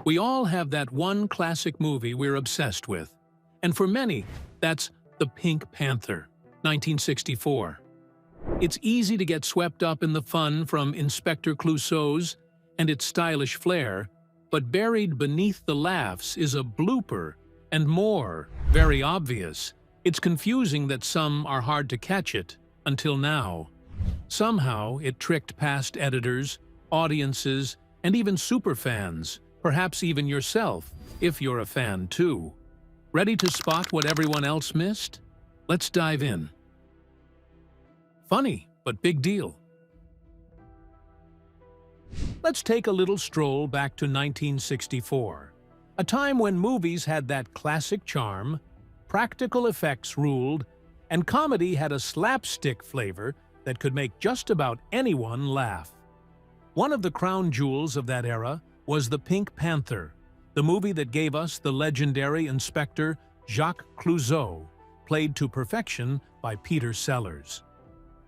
We all have that one classic movie we're obsessed with. And for many, that's The Pink Panther, 1964. It's easy to get swept up in the fun from Inspector Clouseau's and its stylish flair, but buried beneath the laughs is a blooper and more, very obvious. It's confusing that some are hard to catch it, until now. Somehow, it tricked past editors, audiences, and even superfans, perhaps even yourself, if you're a fan too. Ready to spot what everyone else missed? Let's dive in. Funny, but big deal. Let's take a little stroll back to 1964, a time when movies had that classic charm, practical effects ruled, and comedy had a slapstick flavor that could make just about anyone laugh. One of the crown jewels of that era was The Pink Panther, the movie that gave us the legendary Inspector Jacques Clouseau, played to perfection by Peter Sellers.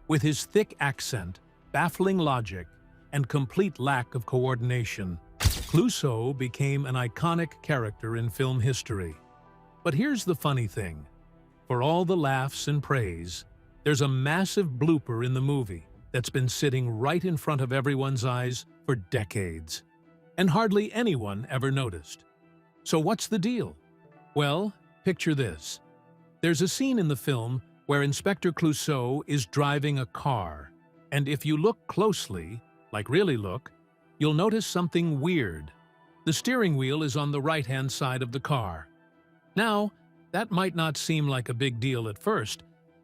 With his thick accent, baffling logic, and complete lack of coordination, Clouseau became an iconic character in film history. But here's the funny thing. For all the laughs and praise, there's a massive blooper in the movie that's been sitting right in front of everyone's eyes for decades, and hardly anyone ever noticed. So what's the deal? Well, picture this. There's a scene in the film where Inspector Clouseau is driving a car, and if you look closely, like really look, you'll notice something weird. The steering wheel is on the right-hand side of the car. Now, that might not seem like a big deal at first,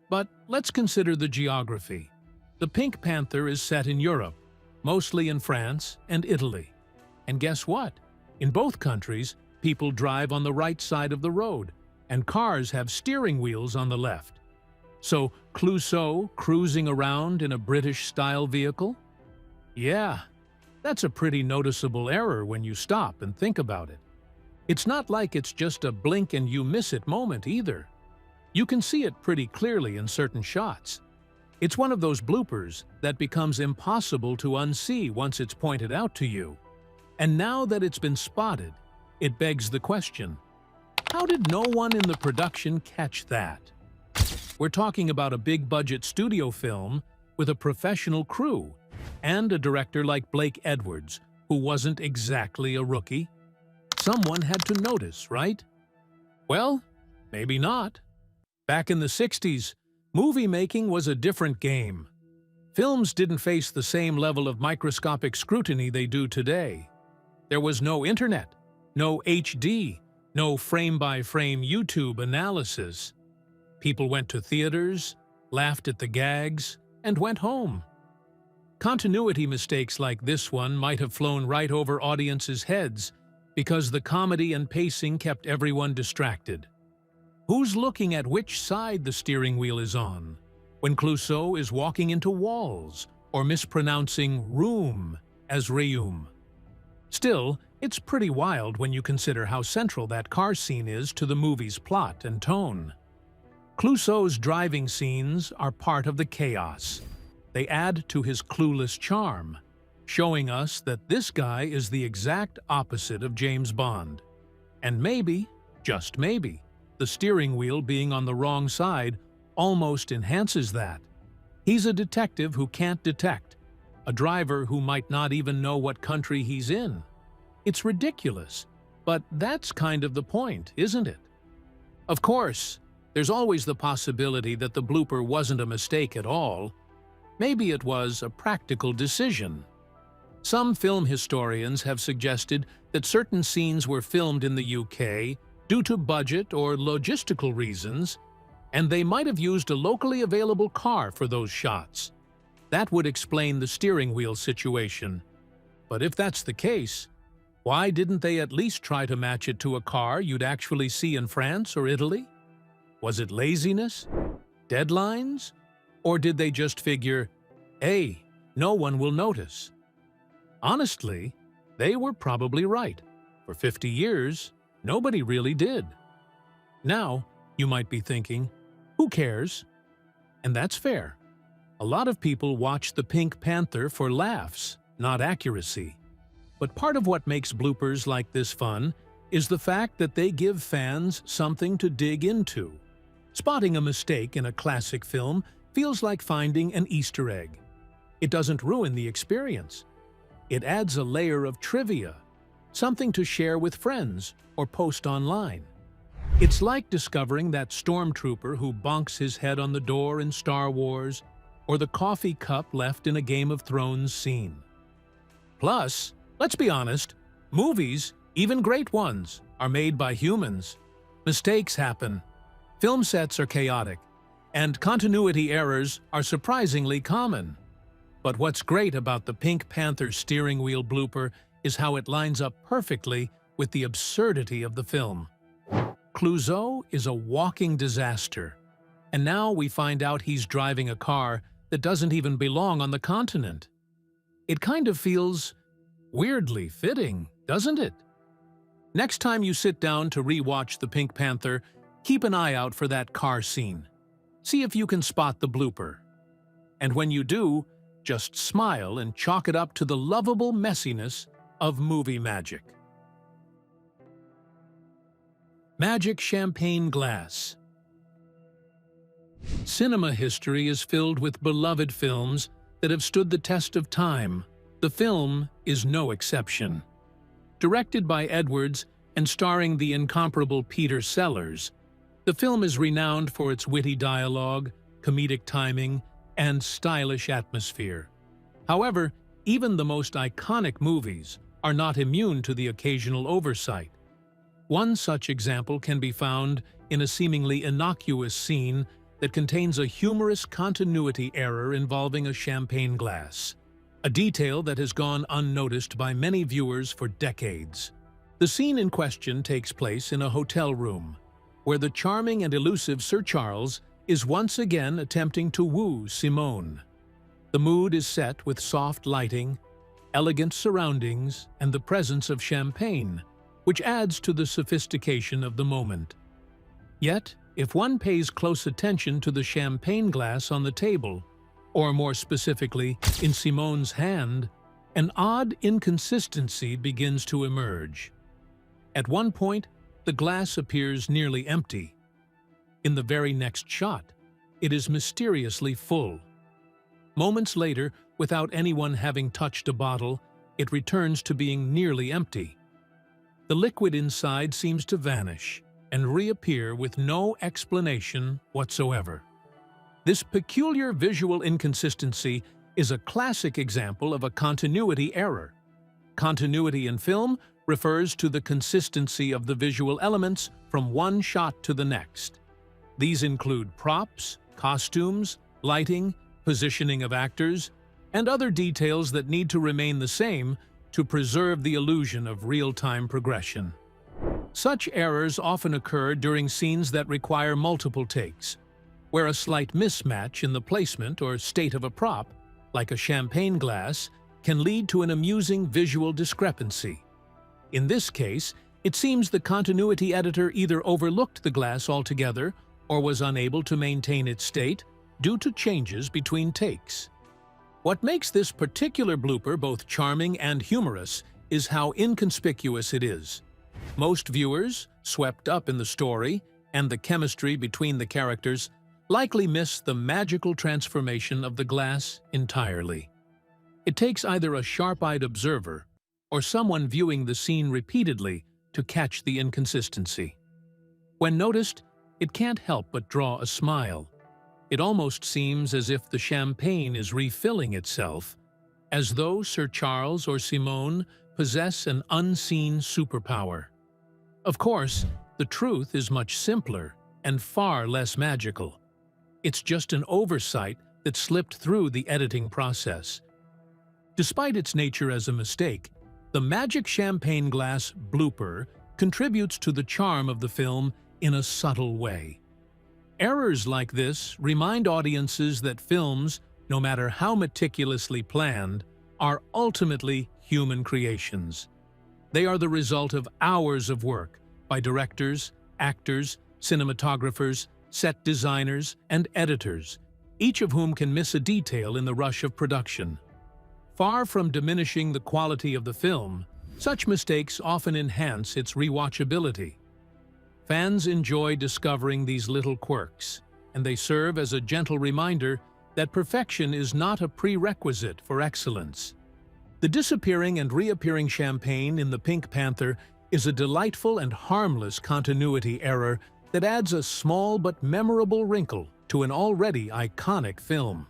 but let's consider the geography. The Pink Panther is set in Europe, mostly in France and Italy. And guess what? In both countries, people drive on the right side of the road, and cars have steering wheels on the left. So, Clouseau cruising around in a British-style vehicle? Yeah, that's a pretty noticeable error when you stop and think about it. It's not like it's just a blink-and-you-miss-it moment either. You can see it pretty clearly in certain shots. It's one of those bloopers that becomes impossible to unsee once it's pointed out to you. And now that it's been spotted, it begs the question, how did no one in the production catch that? We're talking about a big-budget studio film with a professional crew and a director like Blake Edwards, who wasn't exactly a rookie. Someone had to notice, right? Well, maybe not. Back in the 60s, movie making was a different game. Films didn't face the same level of microscopic scrutiny they do today. There was no internet, no HD, no frame-by-frame YouTube analysis. People went to theaters, laughed at the gags, and went home. Continuity mistakes like this one might have flown right over audiences' heads because the comedy and pacing kept everyone distracted. Who's looking at which side the steering wheel is on when Clouseau is walking into walls or mispronouncing room as reum? Still, it's pretty wild when you consider how central that car scene is to the movie's plot and tone. Clouseau's driving scenes are part of the chaos. They add to his clueless charm, showing us that this guy is the exact opposite of James Bond. And maybe, just maybe, the steering wheel being on the wrong side almost enhances that. He's a detective who can't detect, a driver who might not even know what country he's in. It's ridiculous, but that's kind of the point, isn't it? Of course, there's always the possibility that the blooper wasn't a mistake at all. Maybe it was a practical decision. Some film historians have suggested that certain scenes were filmed in the UK due to budget or logistical reasons, and they might have used a locally available car for those shots. That would explain the steering wheel situation. But if that's the case, why didn't they at least try to match it to a car you'd actually see in France or Italy? Was it laziness? Deadlines? Or did they just figure, hey, no one will notice? Honestly, they were probably right. For 50 years, nobody really did. Now, you might be thinking, who cares? And that's fair. A lot of people watch the Pink Panther for laughs, not accuracy. But part of what makes bloopers like this fun is the fact that they give fans something to dig into. Spotting a mistake in a classic film feels like finding an Easter egg. It doesn't ruin the experience. It adds a layer of trivia, something to share with friends or post online. It's like discovering that stormtrooper who bonks his head on the door in Star Wars, or the coffee cup left in a Game of Thrones scene. Plus, let's be honest, movies, even great ones, are made by humans. Mistakes happen, film sets are chaotic, and continuity errors are surprisingly common. But what's great about the Pink Panther steering wheel blooper is how it lines up perfectly with the absurdity of the film. Clouseau is a walking disaster, and now we find out he's driving a car that doesn't even belong on the continent. It kind of feels weirdly fitting, doesn't it? Next time you sit down to re-watch the Pink Panther, keep an eye out for that car scene. See if you can spot the blooper. And when you do, just smile and chalk it up to the lovable messiness of movie magic. Magic champagne glass. Cinema history is filled with beloved films that have stood the test of time. The film is no exception. Directed by Edwards and starring the incomparable Peter Sellers, the film is renowned for its witty dialogue, comedic timing, and stylish atmosphere. However, even the most iconic movies are not immune to the occasional oversight. One such example can be found in a seemingly innocuous scene that contains a humorous continuity error involving a champagne glass, a detail that has gone unnoticed by many viewers for decades. The scene in question takes place in a hotel room, where the charming and elusive Sir Charles is once again attempting to woo Simone. The mood is set with soft lighting, elegant surroundings, and the presence of champagne, which adds to the sophistication of the moment. Yet, if one pays close attention to the champagne glass on the table, or more specifically, in Simone's hand, an odd inconsistency begins to emerge. At one point, the glass appears nearly empty. In the very next shot, it is mysteriously full. Moments later, without anyone having touched a bottle, it returns to being nearly empty. The liquid inside seems to vanish and reappear with no explanation whatsoever. This peculiar visual inconsistency is a classic example of a continuity error. Continuity in film refers to the consistency of the visual elements from one shot to the next. These include props, costumes, lighting, positioning of actors, and other details that need to remain the same to preserve the illusion of real-time progression. Such errors often occur during scenes that require multiple takes, where a slight mismatch in the placement or state of a prop, like a champagne glass, can lead to an amusing visual discrepancy. In this case, it seems the continuity editor either overlooked the glass altogether or was unable to maintain its state due to changes between takes. What makes this particular blooper both charming and humorous is how inconspicuous it is. Most viewers, swept up in the story and the chemistry between the characters, likely miss the magical transformation of the glass entirely. It takes either a sharp-eyed observer or someone viewing the scene repeatedly to catch the inconsistency. When noticed, it can't help but draw a smile. It almost seems as if the champagne is refilling itself, as though Sir Charles or Simone possess an unseen superpower. Of course, the truth is much simpler and far less magical. It's just an oversight that slipped through the editing process. Despite its nature as a mistake, the magic champagne glass blooper contributes to the charm of the film in a subtle way. Errors like this remind audiences that films, no matter how meticulously planned, are ultimately human creations. They are the result of hours of work by directors, actors, cinematographers, set designers, and editors, each of whom can miss a detail in the rush of production. Far from diminishing the quality of the film, such mistakes often enhance its rewatchability. Fans enjoy discovering these little quirks, and they serve as a gentle reminder that perfection is not a prerequisite for excellence. The disappearing and reappearing champagne in the Pink Panther is a delightful and harmless continuity error that adds a small but memorable wrinkle to an already iconic film.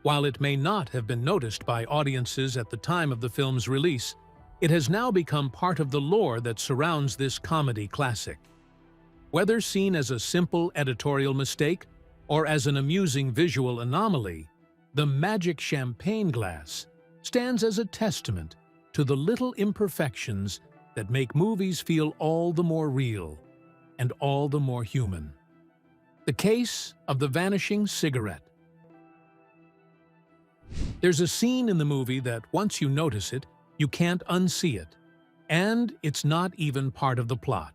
While it may not have been noticed by audiences at the time of the film's release, it has now become part of the lore that surrounds this comedy classic. Whether seen as a simple editorial mistake or as an amusing visual anomaly, the magic champagne glass stands as a testament to the little imperfections that make movies feel all the more real and all the more human. The case of the Vanishing Cigarette. There's a scene in the movie that, once you notice it, you can't unsee it. And it's not even part of the plot.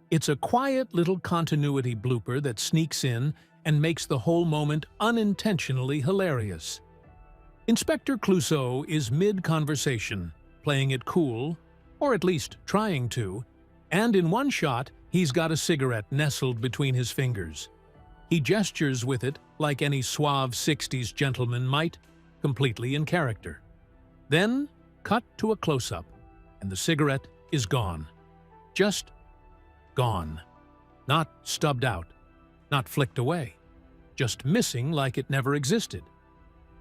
It's a quiet little continuity blooper that sneaks in and makes the whole moment unintentionally hilarious. Inspector Clouseau is mid-conversation, playing it cool, or at least trying to, and in one shot, he's got a cigarette nestled between his fingers. He gestures with it like any suave 60s gentleman might, completely in character. Then, cut to a close-up, and the cigarette is gone. Just gone. Not stubbed out, not flicked away, just missing like it never existed.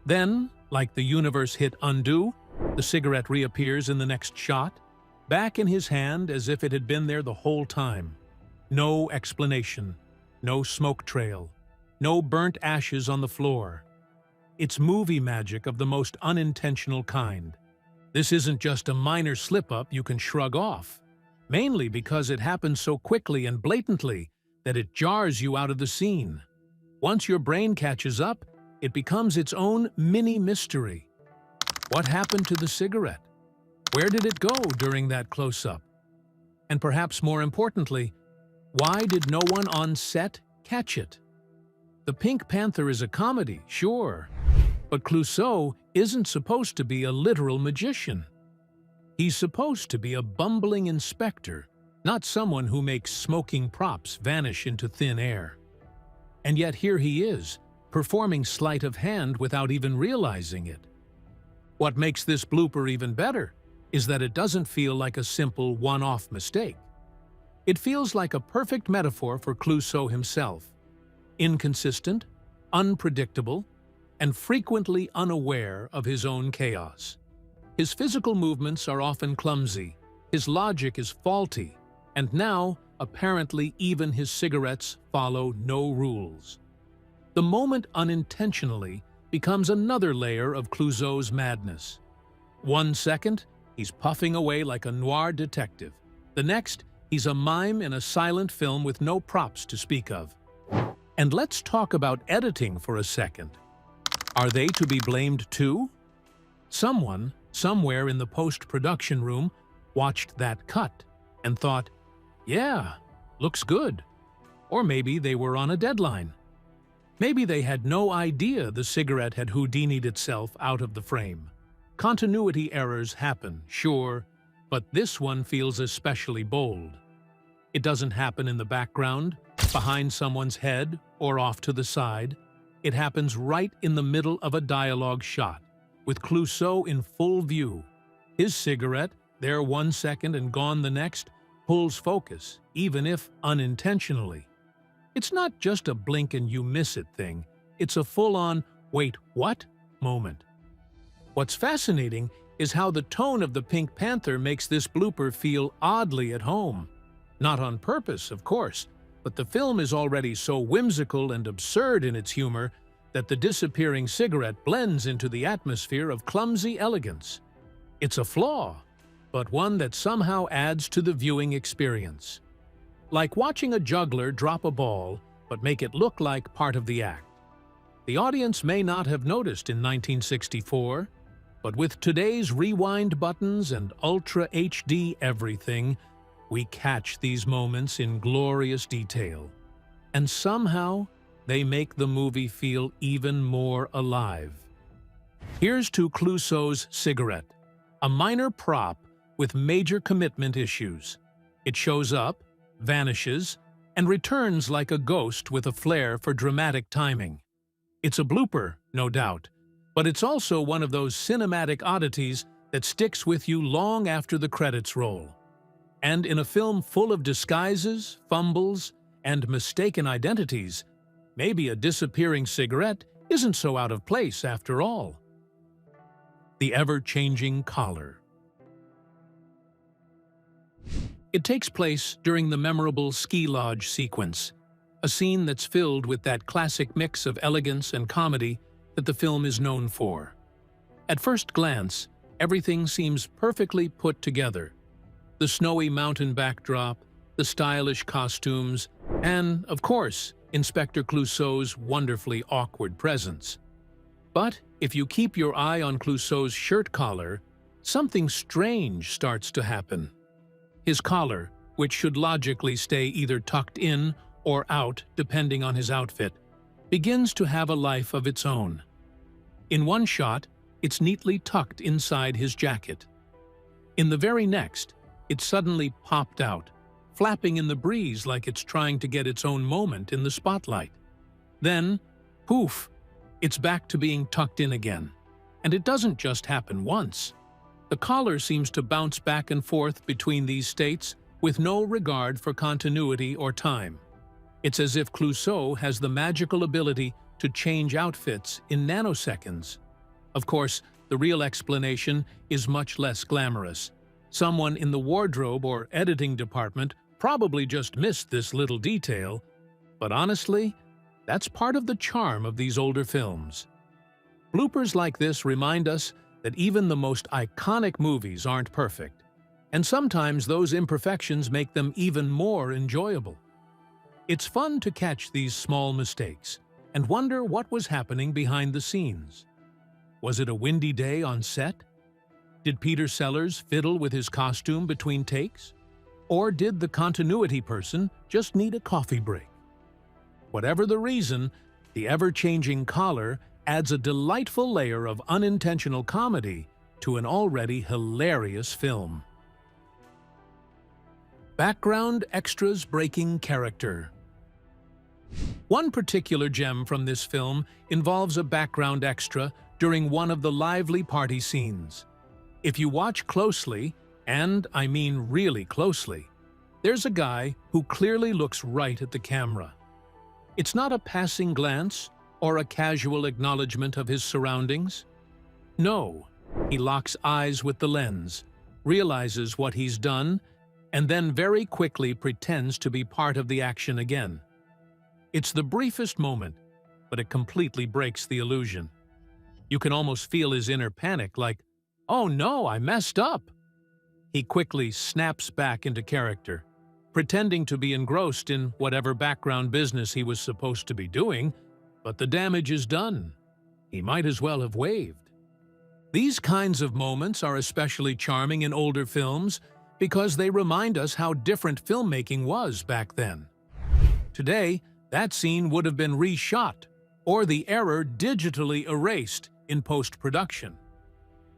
Then, like the universe hit undo, the cigarette reappears in the next shot, back in his hand as if it had been there the whole time. No explanation, no smoke trail, no burnt ashes on the floor. It's movie magic of the most unintentional kind. This isn't just a minor slip-up you can shrug off, mainly because it happens so quickly and blatantly that it jars you out of the scene. Once your brain catches up, it becomes its own mini-mystery. What happened to the cigarette? Where did it go during that close-up? And perhaps more importantly, why did no one on set catch it? The Pink Panther is a comedy, sure, but Clouseau isn't supposed to be a literal magician. He's supposed to be a bumbling inspector, not someone who makes smoking props vanish into thin air. And yet here he is, performing sleight of hand without even realizing it. What makes this blooper even better is that it doesn't feel like a simple one-off mistake. It feels like a perfect metaphor for Clouseau himself. Inconsistent, unpredictable, and frequently unaware of his own chaos. His physical movements are often clumsy, his logic is faulty, and now, apparently, even his cigarettes follow no rules. The moment unintentionally becomes another layer of Clouseau's madness. 1 second, he's puffing away like a noir detective. The next, he's a mime in a silent film with no props to speak of. And let's talk about editing for a second. Are they to be blamed too? Someone, somewhere in the post-production room, watched that cut and thought, yeah, looks good. Or maybe they were on a deadline. Maybe they had no idea the cigarette had Houdini'd itself out of the frame. Continuity errors happen, sure, but this one feels especially bold. It doesn't happen in the background, behind someone's head, or off to the side. It happens right in the middle of a dialogue shot, with Clouseau in full view. His cigarette, there 1 second and gone the next, pulls focus, even if unintentionally. It's not just a blink and you miss it thing, it's a full-on, wait, what? moment. What's fascinating is how the tone of the Pink Panther makes this blooper feel oddly at home. Not on purpose, of course, but the film is already so whimsical and absurd in its humor that the disappearing cigarette blends into the atmosphere of clumsy elegance. It's a flaw, but one that somehow adds to the viewing experience. Like watching a juggler drop a ball, but make it look like part of the act. The audience may not have noticed in 1964, but with today's rewind buttons and Ultra HD everything, we catch these moments in glorious detail. And somehow, they make the movie feel even more alive. Here's to Clouseau's cigarette, a minor prop with major commitment issues. It shows up, vanishes, and returns like a ghost with a flair for dramatic timing. It's a blooper, no doubt, but it's also one of those cinematic oddities that sticks with you long after the credits roll. And in a film full of disguises, fumbles, and mistaken identities, maybe a disappearing cigarette isn't so out of place after all. The Everchanging Collar. It takes place during the memorable ski lodge sequence, a scene that's filled with that classic mix of elegance and comedy that the film is known for. At first glance, everything seems perfectly put together. The snowy mountain backdrop, the stylish costumes, and, of course, Inspector Clouseau's wonderfully awkward presence. But if you keep your eye on Clouseau's shirt collar, something strange starts to happen. His collar, which should logically stay either tucked in or out depending on his outfit, begins to have a life of its own. In one shot, it's neatly tucked inside his jacket. In the very next, it suddenly popped out, flapping in the breeze like it's trying to get its own moment in the spotlight. Then, poof, it's back to being tucked in again. And it doesn't just happen once. The collar seems to bounce back and forth between these states with no regard for continuity or time. It's as if Clouseau has the magical ability to change outfits in nanoseconds. Of course, the real explanation is much less glamorous. Someone in the wardrobe or editing department probably just missed this little detail, but honestly, that's part of the charm of these older films. Bloopers like this remind us that even the most iconic movies aren't perfect, and sometimes those imperfections make them even more enjoyable. It's fun to catch these small mistakes and wonder what was happening behind the scenes. Was it a windy day on set? Did Peter Sellers fiddle with his costume between takes? Or did the continuity person just need a coffee break? Whatever the reason, the Ever-Changing Collar adds a delightful layer of unintentional comedy to an already hilarious film. Background extras breaking character. One particular gem from this film involves a background extra during one of the lively party scenes. If you watch closely, and I mean really closely, there's a guy who clearly looks right at the camera. It's not a passing glance or a casual acknowledgement of his surroundings. No, he locks eyes with the lens, realizes what he's done, and then very quickly pretends to be part of the action again. It's the briefest moment, but it completely breaks the illusion. You can almost feel his inner panic, like, "Oh no, I messed up!" He quickly snaps back into character, pretending to be engrossed in whatever background business he was supposed to be doing, but the damage is done. He might as well have waved. These kinds of moments are especially charming in older films because they remind us how different filmmaking was back then. Today, that scene would have been reshot or the error digitally erased in post-production.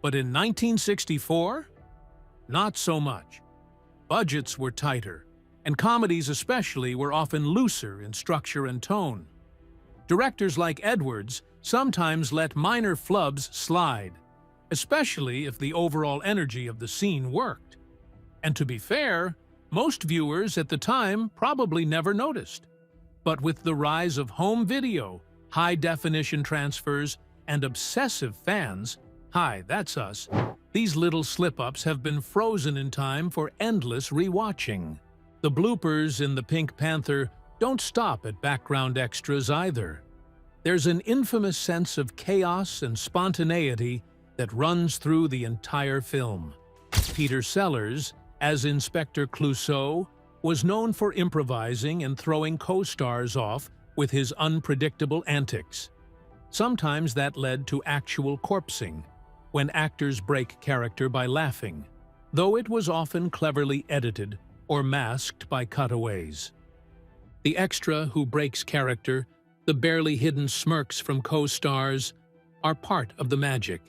But in 1964? Not so much. Budgets were tighter, and comedies especially were often looser in structure and tone. Directors like Edwards sometimes let minor flubs slide, especially if the overall energy of the scene worked. And to be fair, most viewers at the time probably never noticed. But with the rise of home video, high-definition transfers, and obsessive fans, hi, that's us, these little slip-ups have been frozen in time for endless rewatching. The bloopers in the Pink Panther don't stop at background extras either. There's an infamous sense of chaos and spontaneity that runs through the entire film. Peter Sellers, as Inspector Clouseau, was known for improvising and throwing co-stars off with his unpredictable antics. Sometimes that led to actual corpsing, when actors break character by laughing, though it was often cleverly edited or masked by cutaways. The extra who breaks character, The barely hidden smirks from co-stars are part of the magic.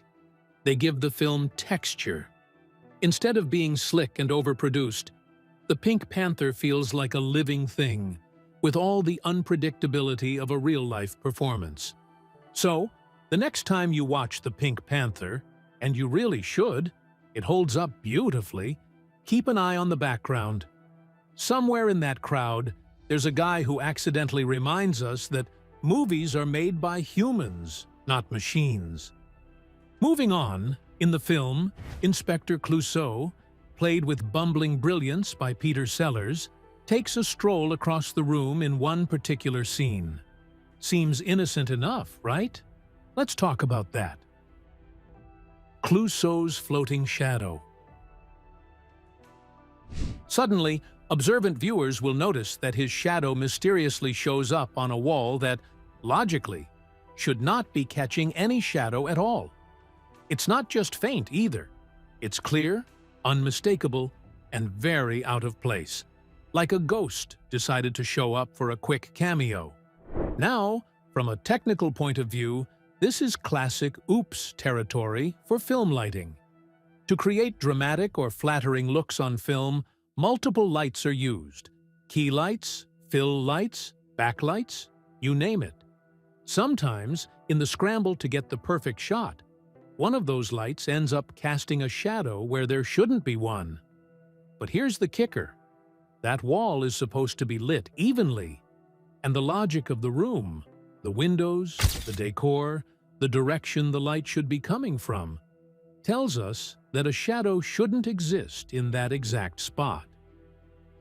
They give the film texture. Instead of being slick and overproduced, the Pink Panther feels like a living thing, with all the unpredictability of a real-life performance. So, the next time you watch the Pink Panther, and you really should, it holds up beautifully, keep an eye on the background. Somewhere in that crowd, there's a guy who accidentally reminds us that movies are made by humans, not machines. Moving on, in the film, Inspector Clouseau, played with bumbling brilliance by Peter Sellers, takes a stroll across the room in one particular scene. Seems innocent enough, right? Let's talk about that. Clouseau's floating shadow. Suddenly, observant viewers will notice that his shadow mysteriously shows up on a wall that, logically, should not be catching any shadow at all. It's not just faint either. It's clear, unmistakable, and very out of place, like a ghost decided to show up for a quick cameo. Now, from a technical point of view, this is classic oops territory for film lighting. To create dramatic or flattering looks on film, multiple lights are used. Key lights, fill lights, backlights, you name it. Sometimes, in the scramble to get the perfect shot, one of those lights ends up casting a shadow where there shouldn't be one. But here's the kicker. That wall is supposed to be lit evenly, and the logic of the room, the windows, the decor, the direction the light should be coming from, tells us that a shadow shouldn't exist in that exact spot.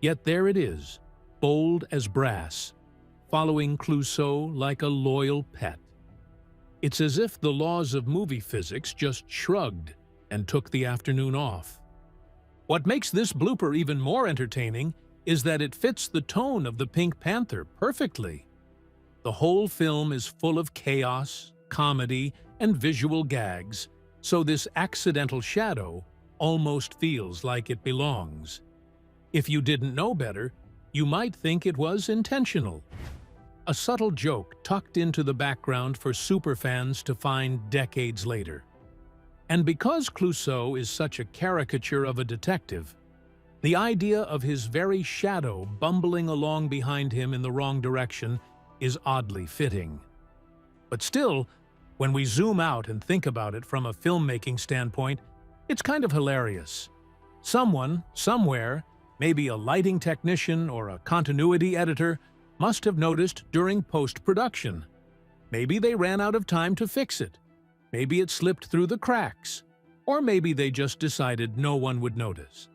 Yet there it is, bold as brass, following Clouseau like a loyal pet. It's as if the laws of movie physics just shrugged and took the afternoon off. What makes this blooper even more entertaining is that it fits the tone of the Pink Panther perfectly. The whole film is full of chaos, comedy, and visual gags, so this accidental shadow almost feels like it belongs. If you didn't know better, you might think it was intentional. A subtle joke tucked into the background for superfans to find decades later. And because Clouseau is such a caricature of a detective, the idea of his very shadow bumbling along behind him in the wrong direction is oddly fitting. But still, when we zoom out and think about it from a filmmaking standpoint, it's kind of hilarious. Someone, somewhere, maybe a lighting technician or a continuity editor, must have noticed during post-production. Maybe they ran out of time to fix it. Maybe it slipped through the cracks. Or maybe they just decided no one would notice.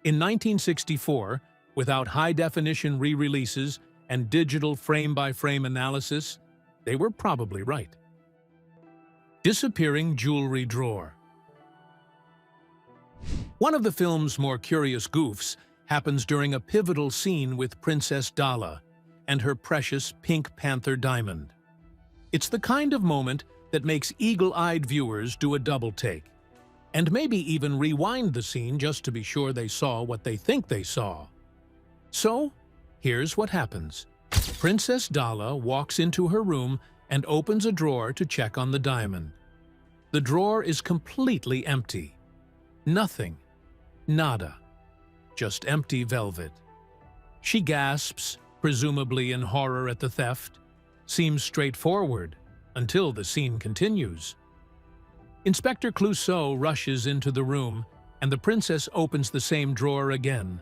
In 1964, without high-definition re-releases and digital frame-by-frame analysis, they were probably right. Disappearing jewelry drawer. One of the film's more curious goofs happens during a pivotal scene with Princess Dala and her precious Pink Panther diamond. It's the kind of moment that makes eagle-eyed viewers do a double-take, and maybe even rewind the scene just to be sure they saw what they think they saw. So, here's what happens. Princess Dala walks into her room and opens a drawer to check on the diamond. The drawer is completely empty. Nothing. Nada. Just empty velvet. She gasps, presumably in horror at the theft. Seems straightforward, until the scene continues. Inspector Clouseau rushes into the room, and the princess opens the same drawer again.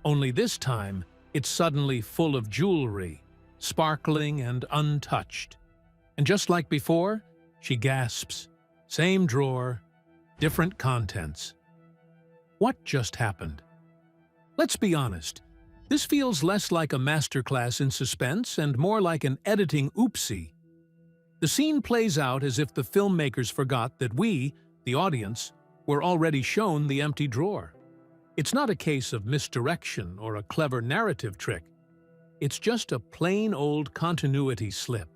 Only this time, it's suddenly full of jewelry, sparkling and untouched. And just like before, she gasps. Same drawer, different contents. What just happened? Let's be honest. This feels less like a masterclass in suspense and more like an editing oopsie. The scene plays out as if the filmmakers forgot that we, the audience, were already shown the empty drawer. It's not a case of misdirection or a clever narrative trick. It's just a plain old continuity slip.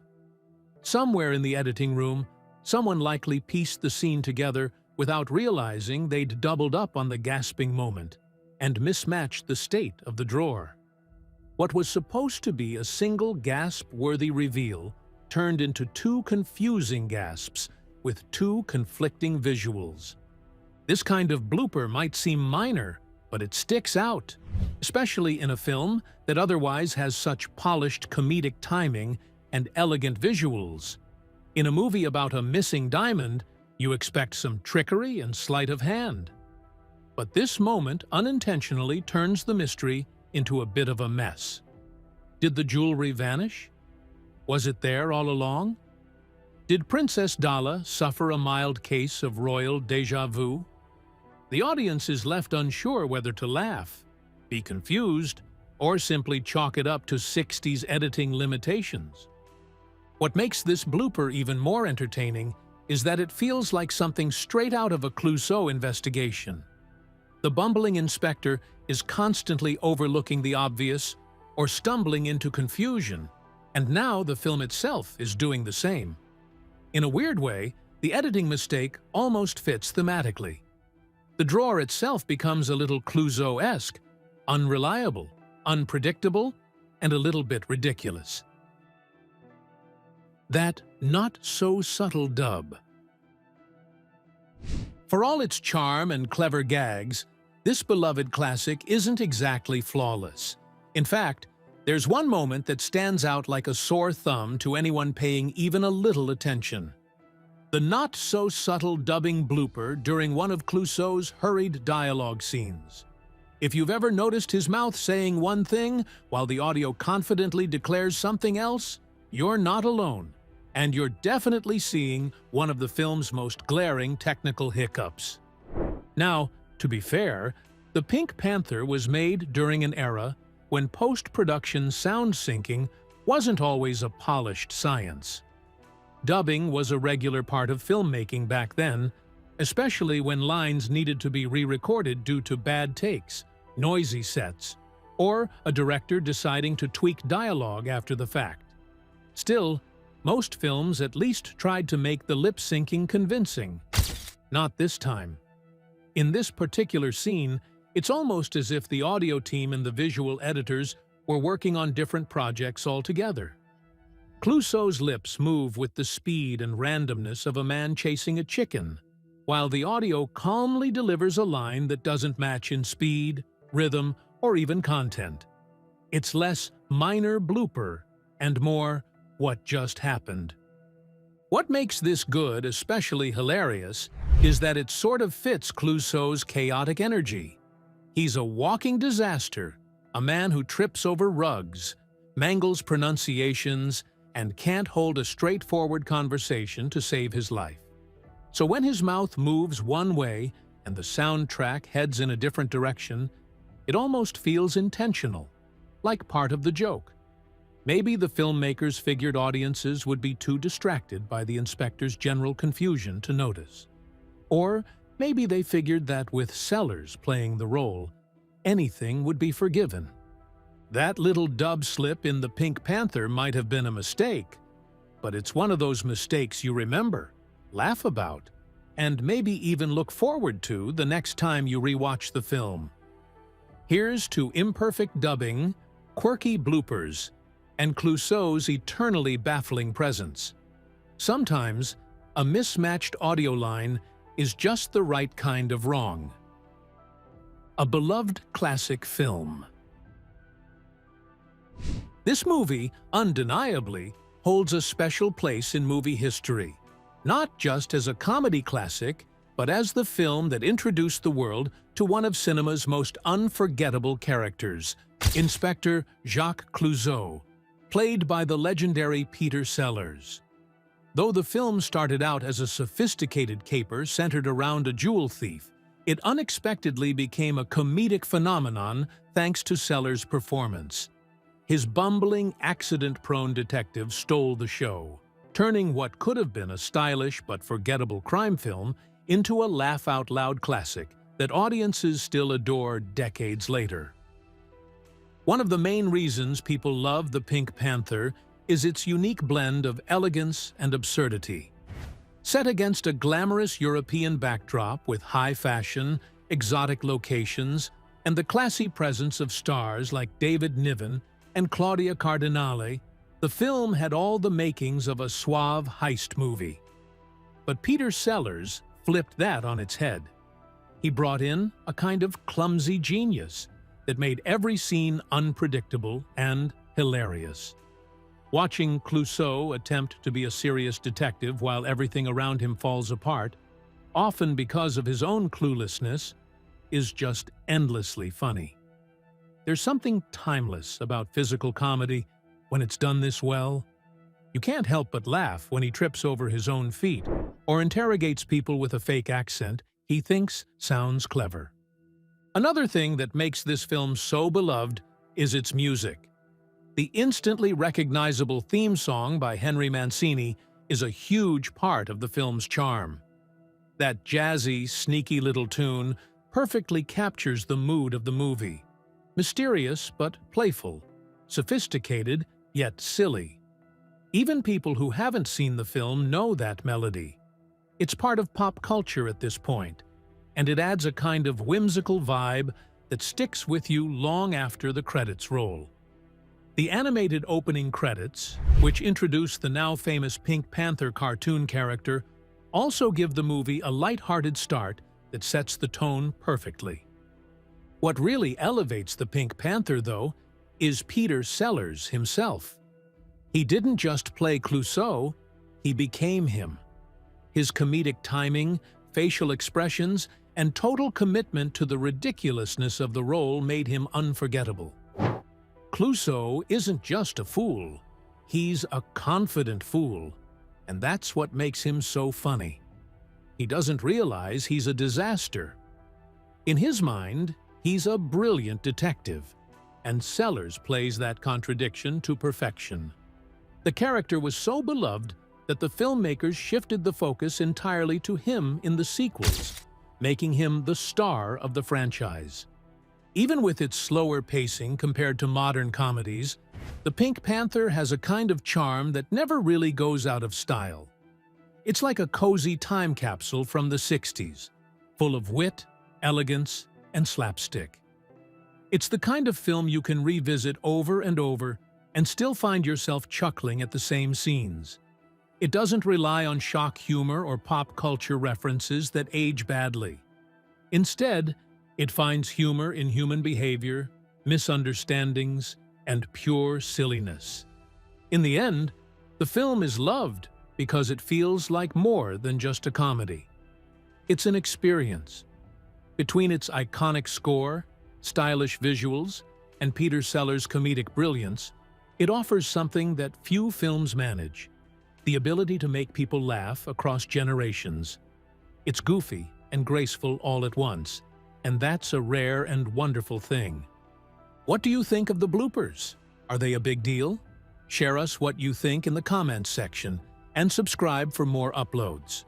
Somewhere in the editing room, someone likely pieced the scene together without realizing they'd doubled up on the gasping moment and mismatched the state of the drawer. What was supposed to be a single gasp-worthy reveal turned into two confusing gasps with two conflicting visuals. This kind of blooper might seem minor, but it sticks out, especially in a film that otherwise has such polished comedic timing and elegant visuals. In a movie about a missing diamond, you expect some trickery and sleight of hand. But this moment unintentionally turns the mystery into a bit of a mess. Did the jewelry vanish? Was it there all along? Did Princess Dala suffer a mild case of royal déjà vu? The audience is left unsure whether to laugh, be confused, or simply chalk it up to 60s editing limitations. What makes this blooper even more entertaining is that it feels like something straight out of a Clouseau investigation. The bumbling inspector is constantly overlooking the obvious or stumbling into confusion, and now the film itself is doing the same. In a weird way, the editing mistake almost fits thematically. The drawer itself becomes a little Clouseau-esque, unreliable, unpredictable, and a little bit ridiculous. That not-so-subtle dub. For all its charm and clever gags, this beloved classic isn't exactly flawless. In fact, there's one moment that stands out like a sore thumb to anyone paying even a little attention. The not-so-subtle dubbing blooper during one of Clouseau's hurried dialogue scenes. If you've ever noticed his mouth saying one thing while the audio confidently declares something else, you're not alone, and you're definitely seeing one of the film's most glaring technical hiccups. Now, to be fair, the Pink Panther was made during an era when post-production sound syncing wasn't always a polished science. Dubbing was a regular part of filmmaking back then, especially when lines needed to be re-recorded due to bad takes, noisy sets, or a director deciding to tweak dialogue after the fact. Still, most films at least tried to make the lip-syncing convincing. Not this time. In this particular scene, it's almost as if the audio team and the visual editors were working on different projects altogether. Clouseau's lips move with the speed and randomness of a man chasing a chicken, while the audio calmly delivers a line that doesn't match in speed, rhythm, or even content. It's less minor blooper and more what just happened. What makes this good, especially hilarious, is that it sort of fits Clouseau's chaotic energy. He's a walking disaster, a man who trips over rugs, mangles pronunciations, and can't hold a straightforward conversation to save his life. So when his mouth moves one way and the soundtrack heads in a different direction, it almost feels intentional, like part of the joke. Maybe the filmmakers figured audiences would be too distracted by the inspector's general confusion to notice. Or maybe they figured that with Sellers playing the role, anything would be forgiven. That little dub slip in the Pink Panther might have been a mistake, but it's one of those mistakes you remember, laugh about, and maybe even look forward to the next time you rewatch the film. Here's to imperfect dubbing, quirky bloopers, and Clouseau's eternally baffling presence. Sometimes, a mismatched audio line is just the right kind of wrong. A beloved classic film. This movie, undeniably, holds a special place in movie history, not just as a comedy classic, but as the film that introduced the world to one of cinema's most unforgettable characters, Inspector Jacques Clouseau, played by the legendary Peter Sellers. Though the film started out as a sophisticated caper centered around a jewel thief, it unexpectedly became a comedic phenomenon thanks to Sellers' performance. His bumbling, accident-prone detective stole the show, turning what could have been a stylish but forgettable crime film into a laugh-out-loud classic that audiences still adore decades later. One of the main reasons people love The Pink Panther is its unique blend of elegance and absurdity. Set against a glamorous European backdrop with high fashion, exotic locations, and the classy presence of stars like David Niven, and Claudia Cardinale, the film had all the makings of a suave heist movie. But Peter Sellers flipped that on its head. He brought in a kind of clumsy genius that made every scene unpredictable and hilarious. Watching Clouseau attempt to be a serious detective while everything around him falls apart, often because of his own cluelessness, is just endlessly funny. There's something timeless about physical comedy when it's done this well. You can't help but laugh when he trips over his own feet or interrogates people with a fake accent he thinks sounds clever. Another thing that makes this film so beloved is its music. The instantly recognizable theme song by Henry Mancini is a huge part of the film's charm. That jazzy, sneaky little tune perfectly captures the mood of the movie. Mysterious but playful, sophisticated yet silly. Even people who haven't seen the film know that melody. It's part of pop culture at this point, and it adds a kind of whimsical vibe that sticks with you long after the credits roll. The animated opening credits, which introduce the now famous Pink Panther cartoon character, also give the movie a light-hearted start that sets the tone perfectly. What really elevates the Pink Panther, though, is Peter Sellers himself. He didn't just play Clouseau, he became him. His comedic timing, facial expressions, and total commitment to the ridiculousness of the role made him unforgettable. Clouseau isn't just a fool, he's a confident fool, and that's what makes him so funny. He doesn't realize he's a disaster. In his mind, he's a brilliant detective, and Sellers plays that contradiction to perfection. The character was so beloved that the filmmakers shifted the focus entirely to him in the sequels, making him the star of the franchise. Even with its slower pacing compared to modern comedies, The Pink Panther has a kind of charm that never really goes out of style. It's like a cozy time capsule from the 60s, full of wit, elegance, and slapstick. It's the kind of film you can revisit over and over and still find yourself chuckling at the same scenes. It doesn't rely on shock humor or pop culture references that age badly. Instead, it finds humor in human behavior, misunderstandings, and pure silliness. In the end, the film is loved because it feels like more than just a comedy. It's an experience. Between its iconic score, stylish visuals, and Peter Sellers' comedic brilliance, it offers something that few films manage: the ability to make people laugh across generations. It's goofy and graceful all at once, and that's a rare and wonderful thing. What do you think of the bloopers? Are they a big deal? Share us what you think in the comments section, and subscribe for more uploads.